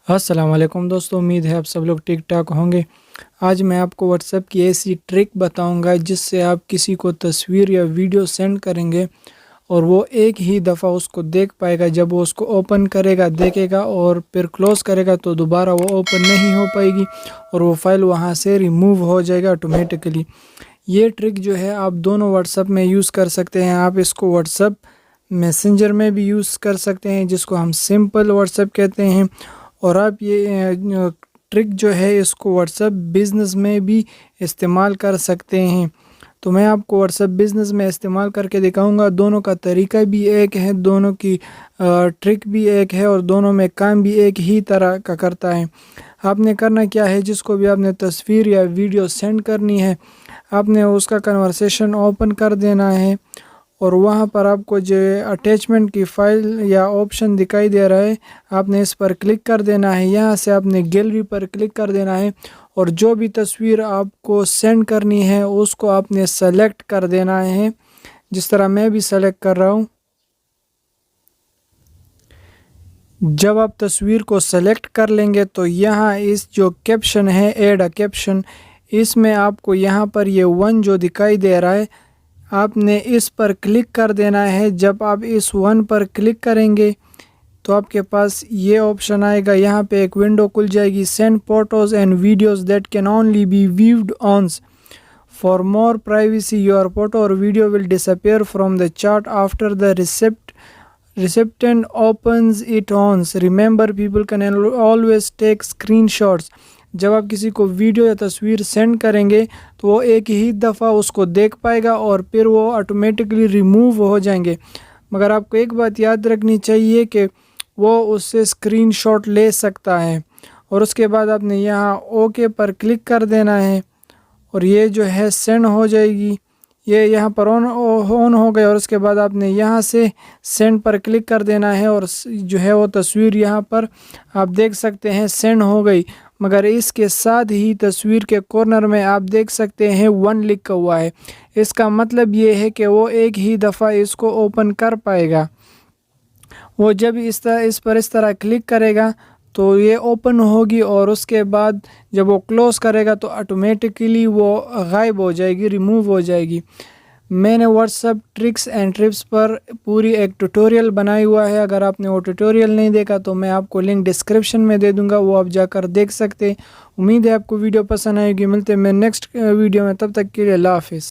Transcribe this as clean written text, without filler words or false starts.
السلام علیکم دوستو، امید ہے آپ سب لوگ ٹھیک ٹھاک ہوں گے۔ آج میں آپ کو واٹس ایپ کی ایسی ٹرک بتاؤں گا جس سے آپ کسی کو تصویر یا ویڈیو سینڈ کریں گے اور وہ ایک ہی دفعہ اس کو دیکھ پائے گا۔ جب وہ اس کو اوپن کرے گا، دیکھے گا اور پھر کلوز کرے گا تو دوبارہ وہ اوپن نہیں ہو پائے گی اور وہ فائل وہاں سے ریموو ہو جائے گا آٹومیٹکلی۔ یہ ٹرک جو ہے آپ دونوں واٹس ایپ میں یوز کر سکتے ہیں۔ آپ اس کو واٹس ایپ میسنجر میں بھی یوز کر سکتے ہیں جس کو ہم سمپل واٹس ایپ کہتے ہیں، اور آپ یہ ٹرک جو ہے اس کو واٹس ایپ بزنس میں بھی استعمال کر سکتے ہیں۔ تو میں آپ کو واٹس ایپ بزنس میں استعمال کر کے دکھاؤں گا۔ دونوں کا طریقہ بھی ایک ہے، دونوں کی ٹرک بھی ایک ہے اور دونوں میں کام بھی ایک ہی طرح کا کرتا ہے۔ آپ نے کرنا کیا ہے، جس کو بھی آپ نے تصویر یا ویڈیو سینڈ کرنی ہے، آپ نے اس کا کنورسیشن اوپن کر دینا ہے اور وہاں پر آپ کو جو اٹیچمنٹ کی فائل یا آپشن دکھائی دے رہا ہے، آپ نے اس پر کلک کر دینا ہے۔ یہاں سے آپ نے گیلری پر کلک کر دینا ہے اور جو بھی تصویر آپ کو سینڈ کرنی ہے اس کو آپ نے سلیکٹ کر دینا ہے، جس طرح میں بھی سلیکٹ کر رہا ہوں۔ جب آپ تصویر کو سلیکٹ کر لیں گے تو یہاں اس جو کیپشن ہے، ایڈ اے کیپشن، اس میں آپ کو یہاں پر یہ 1 جو دکھائی دے رہا ہے، آپ نے اس پر کلک کر دینا ہے۔ جب آپ اس 1 پر کلک کریں گے تو آپ کے پاس یہ آپشن آئے گا، یہاں پہ ایک ونڈو کھل جائے گی، send photos and videos that can only be viewed once for more privacy your photo اور video will disappear from the chat after the recipient opens it once. Remember, people can always take screenshots. جب آپ کسی کو video یا تصویر send کریں گے تو وہ ایک ہی دفعہ اس کو دیکھ پائے گا اور پھر وہ آٹومیٹکلی ریموو ہو جائیں گے، مگر آپ کو ایک بات یاد رکھنی چاہیے کہ وہ اس سے اسکرین شاٹ لے سکتا ہے۔ اور اس کے بعد آپ نے یہاں اوکے پر کلک کر دینا ہے اور یہ جو ہے سینڈ ہو جائے گی۔ یہ یہاں پر آن ہو گئے اور اس کے بعد آپ نے یہاں سے سینڈ پر کلک کر دینا ہے اور جو ہے وہ تصویر یہاں پر آپ دیکھ سکتے ہیں سینڈ ہو گئی، مگر اس کے ساتھ ہی تصویر کے کارنر میں آپ دیکھ سکتے ہیں 1 لکھا ہوا ہے۔ اس کا مطلب یہ ہے کہ وہ ایک ہی دفعہ اس کو اوپن کر پائے گا۔ وہ جب اس طرح کلک کرے گا تو یہ اوپن ہوگی اور اس کے بعد جب وہ کلوز کرے گا تو آٹومیٹکلی وہ غائب ہو جائے گی، ریموو ہو جائے گی۔ میں نے WhatsApp tricks and tips پر پوری ایک ٹیوٹوریل بنائی ہوا ہے، اگر آپ نے وہ ٹیوٹوریل نہیں دیکھا تو میں آپ کو لنک ڈسکرپشن میں دے دوں گا، وہ آپ جا کر دیکھ سکتے۔ امید ہے آپ کو ویڈیو پسند آئے گی۔ ملتے ہیں میں نیکسٹ ویڈیو میں، تب تک کے لیے اللہ حافظ۔